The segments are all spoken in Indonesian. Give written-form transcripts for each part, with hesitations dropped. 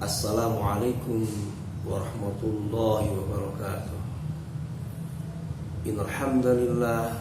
Assalamualaikum warahmatullahi wabarakatuh. Innal hamdalillah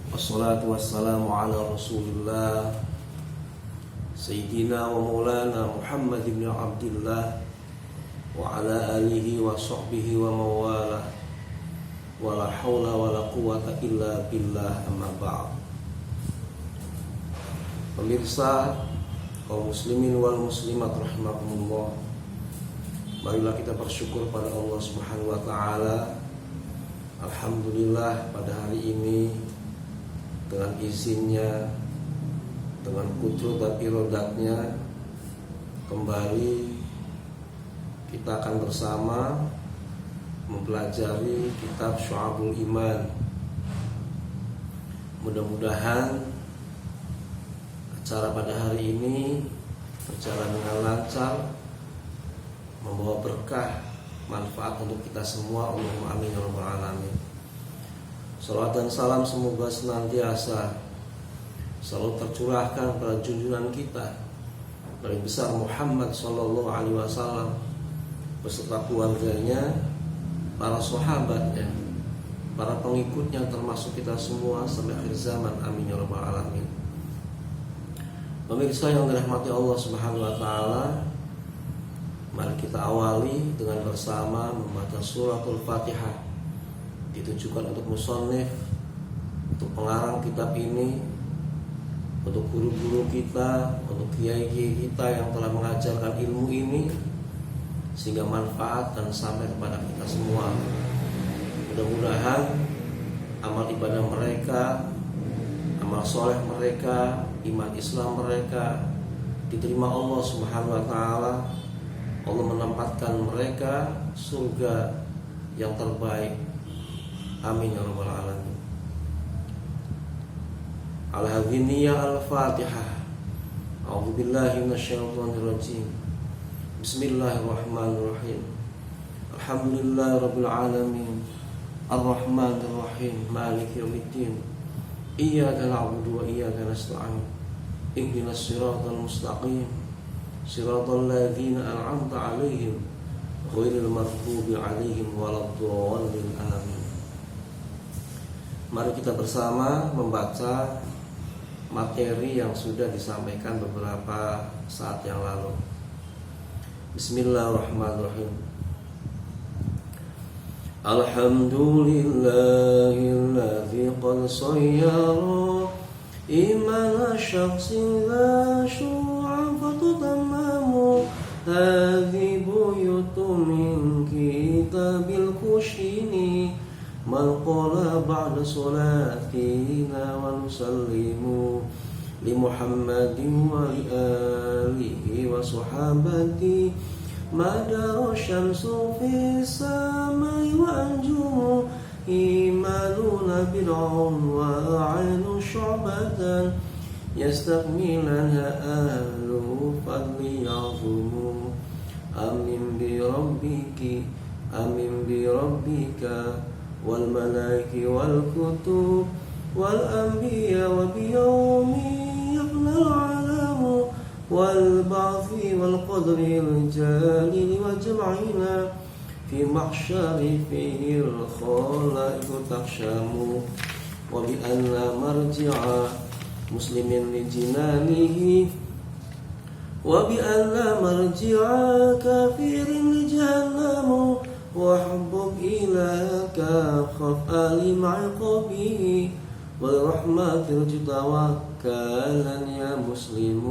wassalatu wassalamu ala Rasulillah Sayyidina wa maulana Muhammad ibn Abdillah wa ala alihi wa sahbihi wa mawalah wa la hawla wa la quwata illa billah, amma ba'd. Pemirsa, kaum muslimin wal muslimat rahimakumullah, marilah kita bersyukur pada Allah Subhanahu wa taala. Alhamdulillah, pada hari ini dengan izinnya, dengan kudrat dan irodatnya, kembali kita akan bersama mempelajari kitab Syu'abul Iman. Mudah-mudahan acara pada hari ini berjalan dengan lancar, membawa berkah, manfaat untuk kita semua. Allahumma amin ya rabbal alamin. Salawat dan salam semoga senantiasa selalu tercurahkan pada junjungan kita Nabi besar Muhammad sallallahu alaihi wasallam beserta keluarganya, para sahabatnya, para pengikutnya, termasuk kita semua sampai akhir zaman. Amin ya rabbal alamin. Pemirsa yang dirahmati Allah Subhanahu wa taala, mari kita awali dengan bersama membaca suratul Fatihah. Ditujukan untuk musannif, untuk pengarang kitab ini, untuk guru-guru kita, untuk kiai-kiai kita yang telah mengajarkan ilmu ini, sehingga manfaat dan sampai kepada kita semua. Mudah-mudahan amal ibadah mereka, amal soleh mereka, iman Islam mereka diterima Allah Subhanahu wa taala. Allah menempatkan mereka surga yang terbaik. Amin ya rabbal alamin. Al-hadhiniyah al-Fatihah. A'udzu billahi minasyaitonir rajim. Bismillahirrahmanirrahim. Alhamdulillahirabbil alamin. Ar-rahmanir rahim. Maliki yaumiddin. Iyyaka na'budu wa iyyaka nasta'in. Ihdinas siratal mustaqim. Siratal ladzina an'amta 'alaihim ghairil maghdubi 'alaihim waladdallin. Amin. Mari kita bersama membaca materi yang sudah disampaikan beberapa saat yang lalu. Bismillahirrahmanirrahim. Alhamdulillahilladzi qad sayyara imana syakhsin la syu'a fatutamamu hadhi buyutu min kitabil kushini malqala ba'da salatina wa nusallimu li Muhammadin wa li alihi wa sahabati madara syamsu fi samai wa anjumu imaluna bid'un wa ainu syu'batan yastakmilanha ahlu fadli ya'zumu amin bi rabbiki amin bi rabbika wal malaiki wal kutub wal anbiya wa bi yawmi yafnal alamu wal ba'thi wal qadri al jalili wa jam'ina fi mahsyari fihi al khalaiqu takshamu wa bi anna marji'a muslimin li jinanihi wa bi anna marji'a kafirin li jahannamu واحبب إليك خف آل معقبه والرحمة توكلا يا مسلم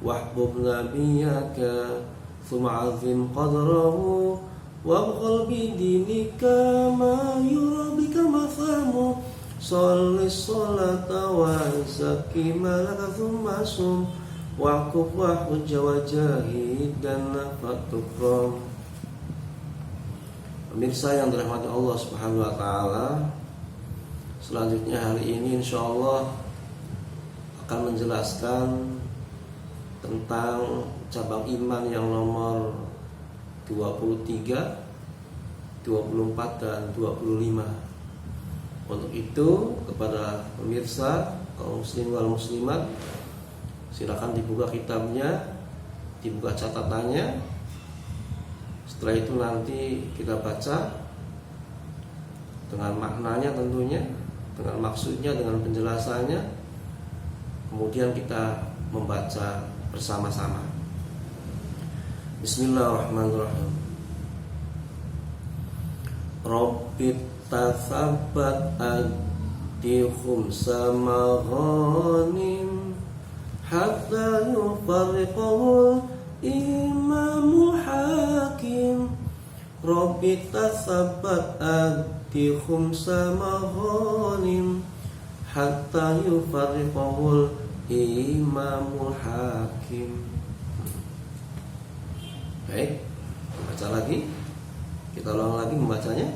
واحبب نبيك ثم عظم قدره وابخل بدينك ما يرى بك مثام صل الصلاة وزكي مالك ثم صم واعكف وحج وجاهد فتكرم. Pemirsa yang dirahmati Allah Subhanahu wa taala, selanjutnya hari ini insyaallah akan menjelaskan tentang cabang iman yang nomor 23, 24 dan 25. Untuk itu kepada pemirsa kaum muslim wal muslimat, silakan dibuka kitabnya dibuka catatannya. Setelah itu nanti kita baca dengan maknanya tentunya, dengan maksudnya, dengan penjelasannya. Kemudian kita membaca bersama-sama. Bismillahirrahmanirrahim. Rabbit tasabbat adihum samaghanim hatta yufarriqul imamul hakim. Rabbit tasabbat adihum samaghanim hatta yufarriqul imamul hakim. Baik, baca lagi. Kita ulang lagi membacanya.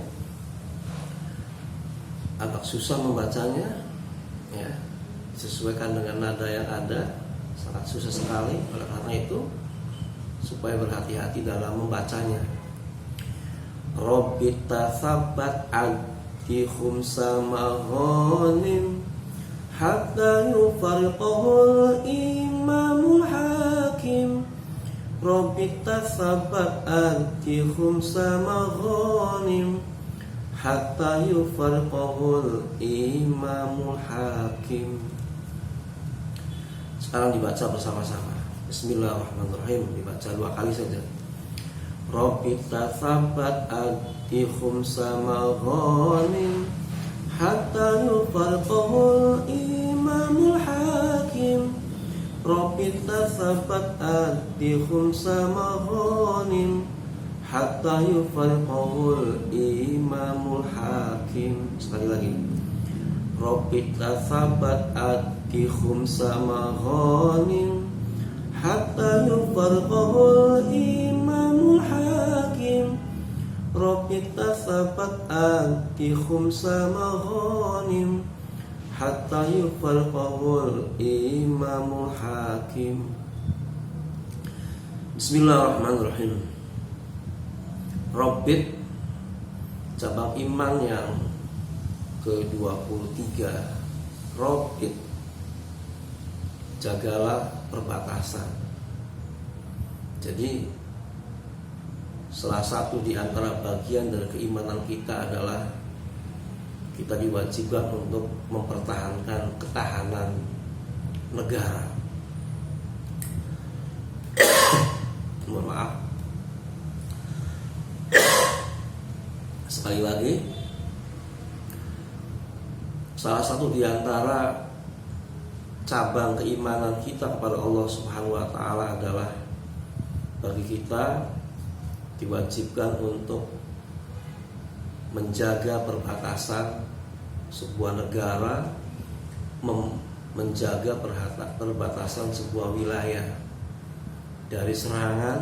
Agak susah membacanya, ya, disesuaikan dengan nada yang ada, sangat susah sekali. Oleh karena itu, supaya berhati-hati dalam membacanya. Rabbit tasabbat adihum samaghanim hatta yufarriqul imamul hakim. Rabbit tasabbat adihum samaghanim hatta yufarriqul imamul hakim. Sekarang dibaca bersama-sama. Bismillahirrahmanirrahim. Dibaca 2 kali saja. Rabbit tasabbat adihum samaghanim hatta yufarriqul imamul hakim. Rabbit tasabbat adihum samaghanim hatta yufarriqul imamul hakim. Sekali lagi. Rabbit tasabbat adihum samaghanim hatta yufarriqul imamul hakim. Rabbit tasabbat adihum samaghanim hatta yufarriqul imamul hakim. Bismillahirrahmanirrahim. Rabbit, cabang iman yang ke-23. Rabbit, jagalah perbatasan. Jadi salah satu di antara bagian dari keimanan kita adalah kita diwajibkan untuk mempertahankan ketahanan negara. Mohon maaf. Sekali lagi, salah satu di antara cabang keimanan kita kepada Allah Subhanahu wa taala adalah bagi kita diwajibkan untuk menjaga perbatasan sebuah negara, menjaga perbatasan sebuah wilayah dari serangan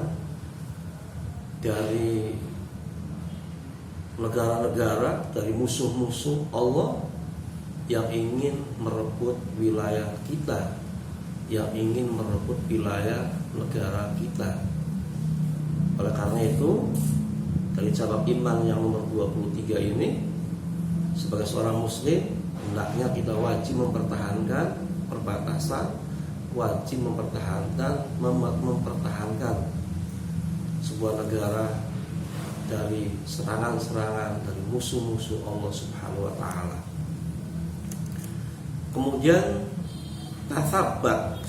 dari negara-negara, dari musuh-musuh Allah yang ingin merebut wilayah kita, yang ingin merebut wilayah negara kita. Oleh karena itu, dari cabang iman yang nomor 23 ini, sebagai seorang muslim hendaknya kita wajib mempertahankan perbatasan, wajib mempertahankan sebuah negara dari serangan-serangan dari musuh-musuh Allah Subhanahu wa taala. Kemudian tasabbat,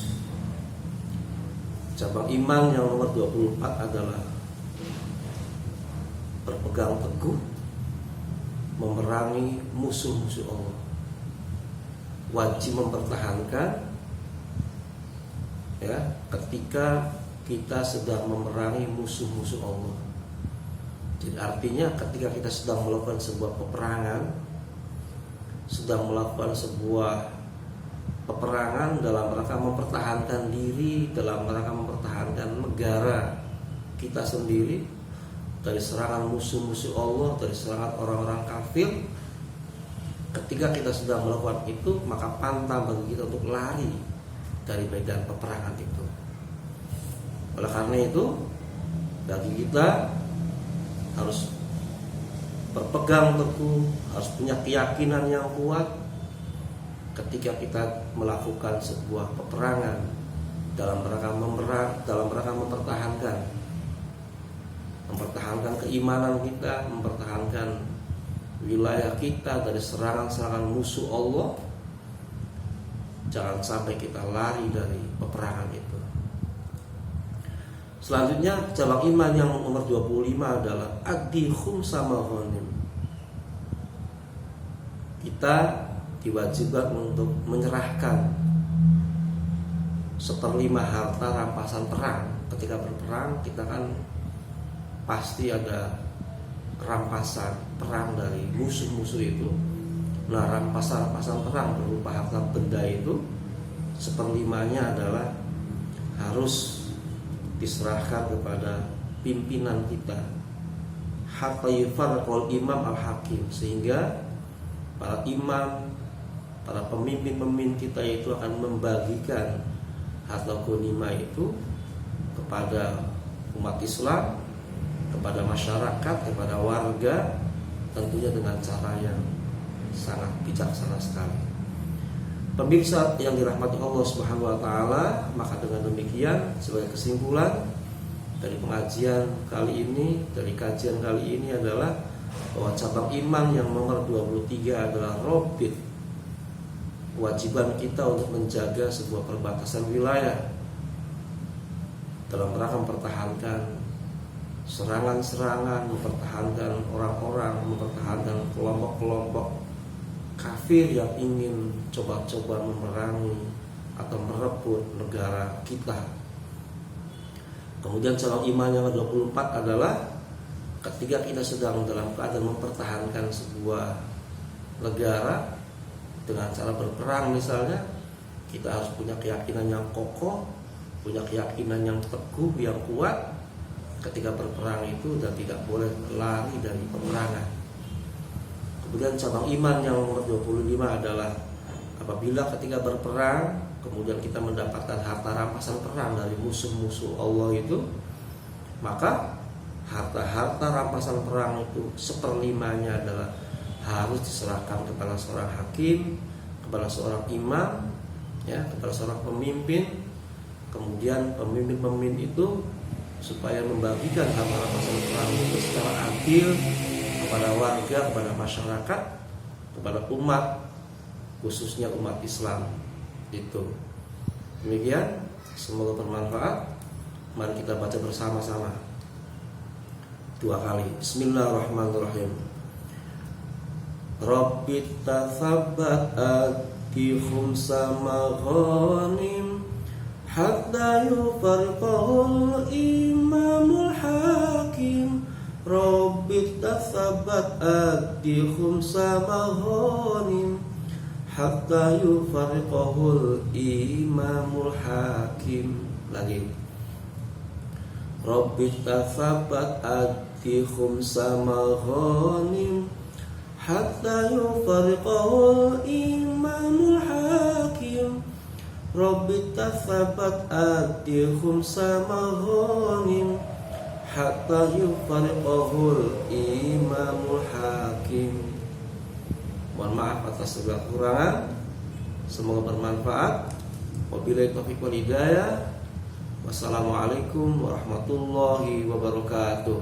cabang iman yang nomor 24 adalah berpegang teguh memerangi musuh-musuh Allah. Wajib mempertahankan, ya, ketika kita sedang memerangi musuh-musuh Allah. Jadi artinya ketika kita sedang melakukan sebuah peperangan, sedang melakukan sebuah peperangan dalam rangka mempertahankan diri, dalam rangka mempertahankan negara kita sendiri dari serangan musuh-musuh Allah, dari serangan orang-orang kafir. Ketika kita sedang melakukan itu, maka pantang bagi kita untuk lari dari medan peperangan itu. Oleh karena itu, bagi kita harus berpegang teguh, harus punya keyakinan yang kuat ketika kita melakukan sebuah peperangan dalam rangka mempertahankan keimanan kita, mempertahankan wilayah kita dari serangan-serangan musuh Allah. Jangan sampai kita lari dari peperangan itu. Selanjutnya cabang iman yang nomor 25 adalah addi khumsa maghanim. Kita diwajibkan untuk menyerahkan 1/5 harta rampasan perang. Ketika berperang kita kan pasti ada rampasan perang dari musuh-musuh itu. Nah, rampasan perang berupa harta benda itu 1/5-nya adalah harus diserahkan kepada pimpinan kita, hatta yufarqul imam al-hakim, sehingga para imam, para pemimpin kita itu akan membagikan harta ghanimah itu kepada umat Islam, kepada masyarakat, kepada warga, tentunya dengan cara yang sangat bijaksana sekali. Pemirsa yang dirahmati Allah Subhanahu wa taala, maka dengan demikian sebagai kesimpulan dari pengajian kali ini, dari kajian kali ini adalah bahwa cabang iman yang nomor 23 adalah robit. Kewajiban kita untuk menjaga sebuah perbatasan wilayah dalam rangka mempertahankan serangan-serangan, mempertahankan orang-orang, mempertahankan kelompok-kelompok kafir yang ingin coba-coba memerangi atau merebut negara kita. Kemudian cabang iman yang ke-24 adalah ketika kita sedang dalam keadaan mempertahankan sebuah negara dengan cara berperang misalnya, kita harus punya keyakinan yang kokoh, punya keyakinan yang teguh, yang kuat ketika berperang itu, dan tidak boleh lari dari peperangan. Kemudian cabang iman yang nomor 25 adalah apabila ketika berperang kemudian kita mendapatkan harta rampasan perang dari musuh-musuh Allah itu, maka harta-harta rampasan perang itu 1/5-nya adalah harus diserahkan kepada seorang hakim, kepada seorang imam, ya, kepada seorang pemimpin. Kemudian pemimpin itu supaya membagikan harta rampasan perang itu secara adil kepada warga, kepada masyarakat, kepada umat, khususnya umat Islam itu. Demikian, semoga bermanfaat. Mari kita baca bersama-sama 2 kali. Bismillahirrahmanirrahim. Rabbit tathabbat adi khumsa maghanim hatta yufarqahul imamul hakim. Rabbit tathabbat adi khumsa maghanim hatta yufarqahul imamul hakim. Lagi. Rabbit tathabbat adi khumsa maghanim hatta yufarqahul imamul hakim. Rabbit tathabbat adi khumsa maghanim hatta yufarqahul imamul hakim. Mohon maaf atas segala kekurangan. Semoga bermanfaat. Wabillahi taufiq wal hidayah. Wassalamualaikum warahmatullahi wabarakatuh.